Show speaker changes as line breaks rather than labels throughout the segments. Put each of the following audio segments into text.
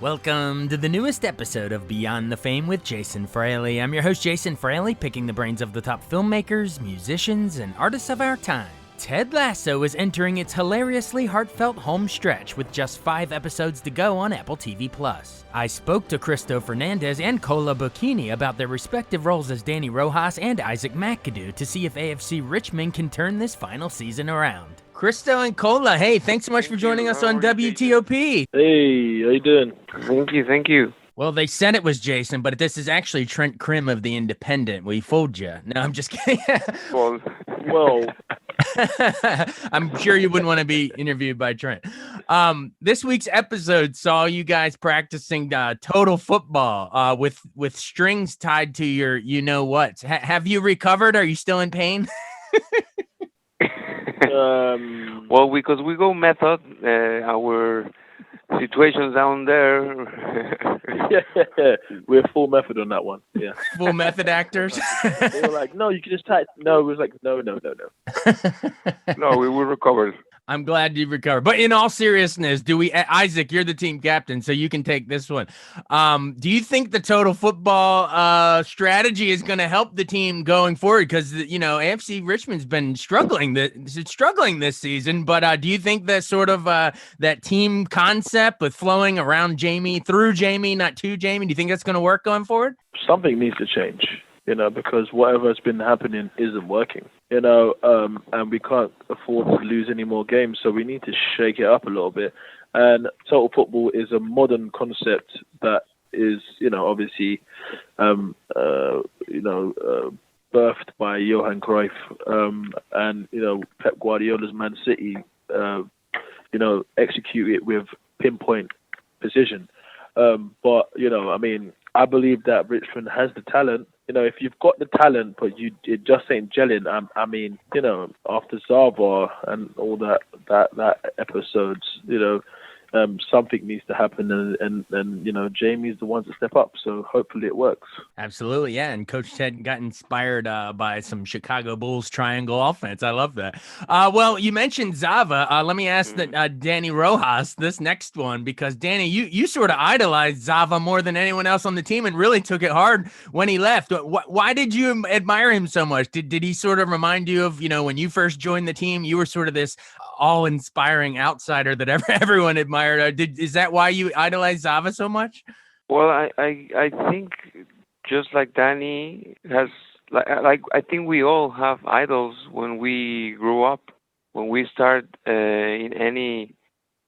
Welcome to the newest episode of Beyond the Fame with Jason Fraley. I'm your host, Jason Fraley, picking the brains of the top filmmakers, musicians, and artists of our time. Ted Lasso is entering its hilariously heartfelt home stretch with just 5 episodes to go on Apple TV+. I spoke to Cristo Fernandez and Cola Bocchini about their respective roles as Danny Rojas and Isaac McAdoo to see if AFC Richmond can turn this final season around. Cristo and Cola, hey, thanks so much for joining us on WTOP.
Hey, how you doing?
Thank you.
Well, they said it was Jason, but this is actually Trent Krim of The Independent. We fooled you. No, I'm just kidding.
Well,
I'm sure you wouldn't want to be interviewed by Trent. This week's episode saw you guys practicing total football with strings tied to your you-know-whats. Have you recovered? Are you still in pain?
well, because we go method, our situations down there.
Yeah, we're full method on that one. Yeah,
full method actors.
They were like, no, you can just type. No, it was like, no.
No, we will recover.
I'm glad you recovered. But in all seriousness, Isaac, you're the team captain, so you can take this one. Do you think the total football strategy is going to help the team going forward? Because, AFC Richmond's been struggling this season. But do you think that sort of that team concept with flowing around Jamie, through Jamie, not to Jamie, do you think that's going to work going forward?
Something needs to change, because whatever's been happening isn't working. And we can't afford to lose any more games, so we need to shake it up a little bit. And total football is a modern concept that is, obviously, birthed by Johan Cruyff, and Pep Guardiola's Man City, execute it with pinpoint precision. But I believe that Richmond has the talent. If you've got the talent, but it just ain't gelling. After Zava and all that episodes, something needs to happen, and Jamie's the one to step up. So hopefully it works.
Absolutely, yeah. And Coach Ted got inspired by some Chicago Bulls triangle offense. I love that. Well, you mentioned Zava. Let me ask Danny Rojas this next one, because Danny, you sort of idolized Zava more than anyone else on the team, and really took it hard when he left. Why did you admire him so much? Did he sort of remind you of when you first joined the team? You were sort of this all-inspiring outsider that everyone admired. Is that why you idolize Zava so much?
Well, I think just like Danny has, like I think we all have idols when we grow up. When we start in any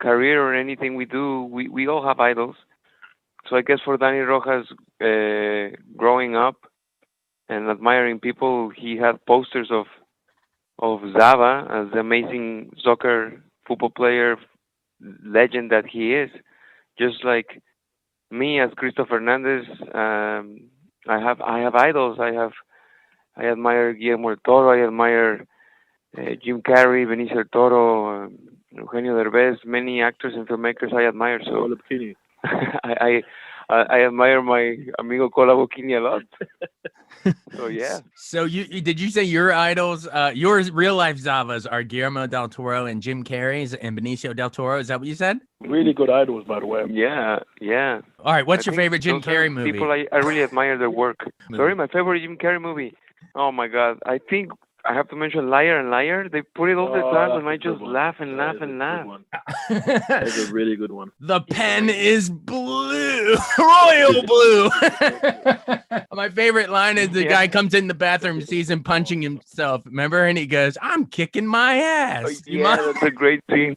career or anything we do, we all have idols. So I guess for Danny Rojas, growing up and admiring people, he had posters of Zava as the amazing soccer football player legend that he is. Just like me as Cristo Fernandez, I have idols. I admire Guillermo del Toro. I admire Jim Carrey, Benicio del Toro, Eugenio Derbez. Many actors and filmmakers I admire. So I admire my amigo Cola Bocchini a lot. So yeah.
So did you say your idols, your real life Zavas are Guillermo del Toro and Jim Carrey and Benicio del Toro? Is that what you said?
Really good idols, by the way.
Yeah.
All right, what's your favorite Jim Carrey movie?
People I really admire their work. Sorry, my favorite Jim Carrey movie. Oh my God, I think I have to mention Liar and Liar. They put it all the time, and I just laugh and laugh and laugh.
That's a really good one.
The pen is blue, royal blue. My favorite line is the guy comes in the bathroom, sees him punching himself. Remember? And he goes, "I'm kicking my ass."
That's a great scene.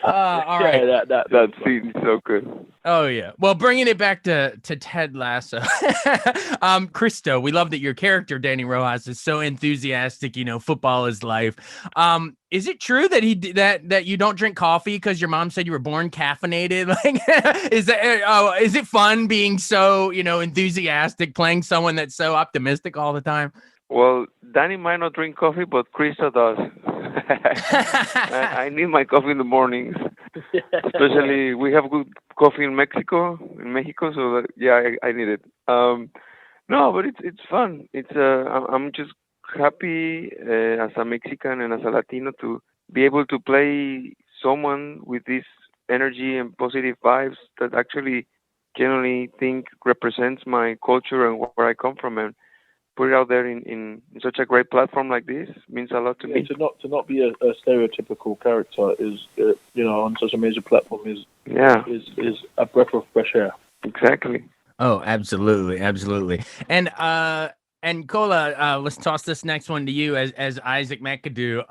All right.
Yeah, that scene is so good.
Oh, yeah. Well, bringing it back to Ted Lasso. Cristo, we love that your character, Danny Rojas, is so enthusiastic, football is life. Is it true that that you don't drink coffee because your mom said you were born caffeinated? Is it fun being so, enthusiastic, playing someone that's so optimistic all the time?
Well, Danny might not drink coffee, but Cristo does. I need my coffee in the mornings. Especially, we have good coffee in Mexico, so I need it. No, but it's fun. I'm just happy as a Mexican and as a Latino to be able to play someone with this energy and positive vibes that actually genuinely think represents my culture and where I come from, and put it out there in such a great platform like this means a lot to
Yeah,
me.
to not be a stereotypical character is on such a major platform
Yeah,
is a breath of fresh air.
exactly.
Oh, absolutely, absolutely. And Kola, let's toss this next one to you as Isaac McAdoo.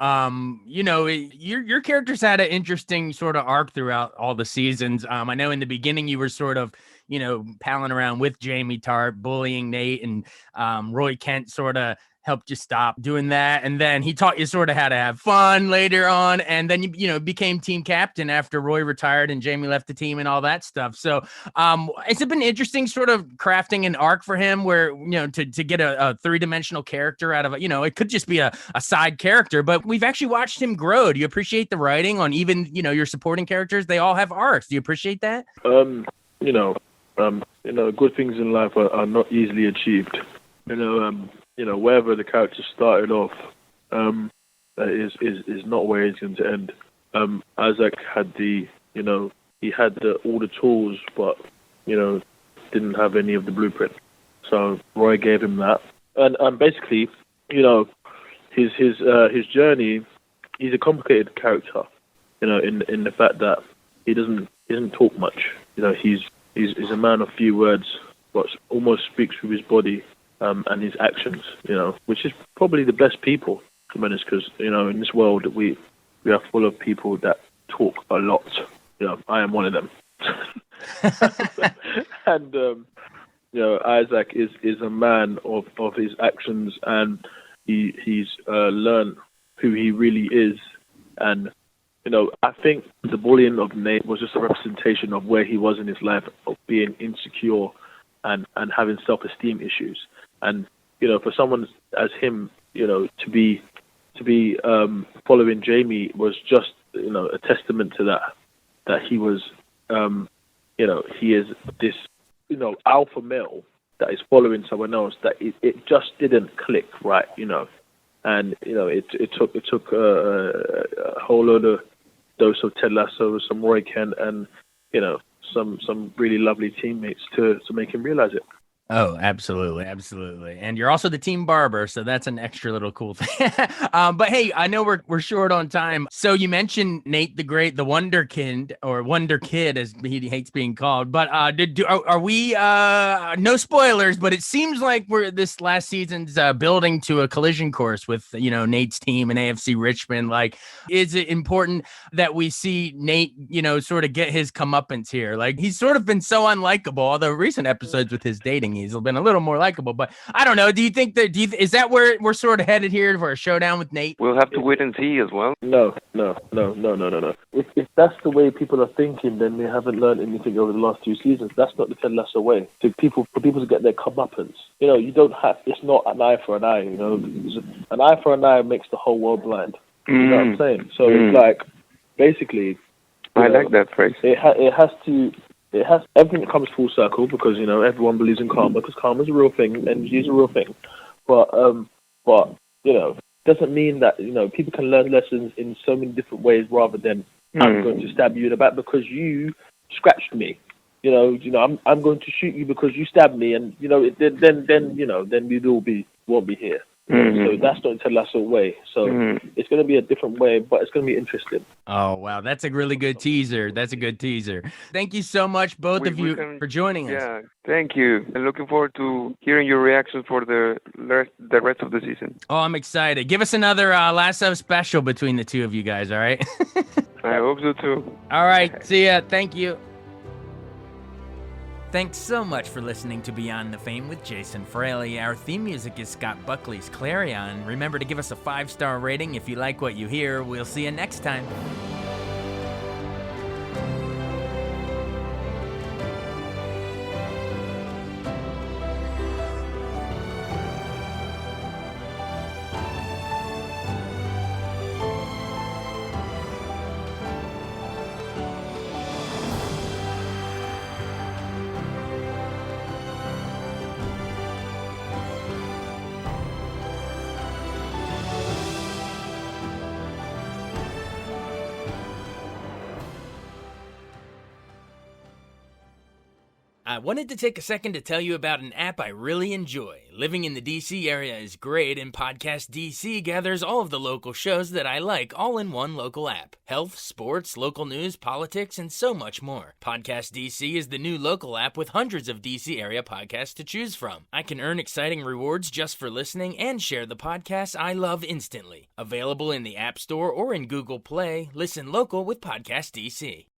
Your character's had an interesting sort of arc throughout all the seasons. I know in the beginning you were sort of, palling around with Jamie Tart, bullying Nate, and Roy Kent sort of helped you stop doing that. And then he taught you sort of how to have fun later on. And then you became team captain after Roy retired and Jamie left the team and all that stuff. So has it been interesting sort of crafting an arc for him where, to get a three-dimensional character out of it could just be a side character, but we've actually watched him grow. Do you appreciate the writing on even, your supporting characters? They all have arcs. Do you appreciate that?
Good things in life are not easily achieved. Wherever the character started off, is not where he's going to end. Isaac had he had all the tools, but didn't have any of the blueprint. So Roy gave him that, and basically, his journey. He's a complicated character, in the fact that he doesn't talk much. He's a man of few words, but almost speaks with his body and his actions. Which is probably the best people, to be honest, because in this world we are full of people that talk a lot. I am one of them. And Isaac is a man of his actions, and he's learned who he really is. And I think the bullying of Nate was just a representation of where he was in his life, of being insecure and having self-esteem issues. And for someone as him, to be following Jamie was just a testament to that he was he is this alpha male that is following someone else, that it just didn't click right, and it took a whole load of dose of Ted Lasso, some Roy Kent, and some really lovely teammates to make him realize it.
Oh, absolutely, absolutely. And you're also the team barber, so that's an extra little cool thing. But hey, I know we're short on time. So you mentioned Nate the Great, the Wonder Kid, or Wonder Kid as he hates being called. But are we no spoilers, but it seems like we're this last season's building to a collision course with Nate's team and AFC Richmond. Like, is it important that we see Nate, sort of get his comeuppance here? Like, he's sort of been so unlikable, although recent episodes with his dating, he's been a little more likable, but I don't know. Do you think that? Is that where we're sort of headed here for a showdown with Nate?
We'll have to wait and see as well.
No. If that's the way people are thinking, then they haven't learned anything over the last 2 seasons. That's not the Ted Lasso way. For people to get their comeuppance, you don't have. It's not an eye for an eye. An eye for an eye makes the whole world blind. You know what I'm saying? So it's like, basically,
I like that phrase.
It has everything that comes full circle, because everyone believes in karma, because karma is a real thing, energy is a real thing. But doesn't mean that people can learn lessons in so many different ways, rather than I'm going to stab you in the back because you scratched me. I'm going to shoot you because you stabbed me, and then we won't be here. So that's not Ted Lasso way. So it's going to be a different way, but it's going to be interesting.
Oh, wow. That's a really good teaser. That's a good teaser. Thank you so much, both of you, for joining us.
Yeah, thank you. And looking forward to hearing your reactions for the rest of the season.
Oh, I'm excited. Give us another Lasso special between the two of you guys, all right?
I hope so, too.
All right. See ya. Thank you. Thanks so much for listening to Beyond the Fame with Jason Fraley. Our theme music is Scott Buckley's Clarion. Remember to give us a 5-star rating if you like what you hear. We'll see you next time. I wanted to take a second to tell you about an app I really enjoy. Living in the DC area is great, and Podcast DC gathers all of the local shows that I like all in one local app. Health, sports, local news, politics, and so much more. Podcast DC is the new local app with hundreds of DC area podcasts to choose from. I can earn exciting rewards just for listening and share the podcasts I love instantly. Available in the App Store or in Google Play, listen local with Podcast DC.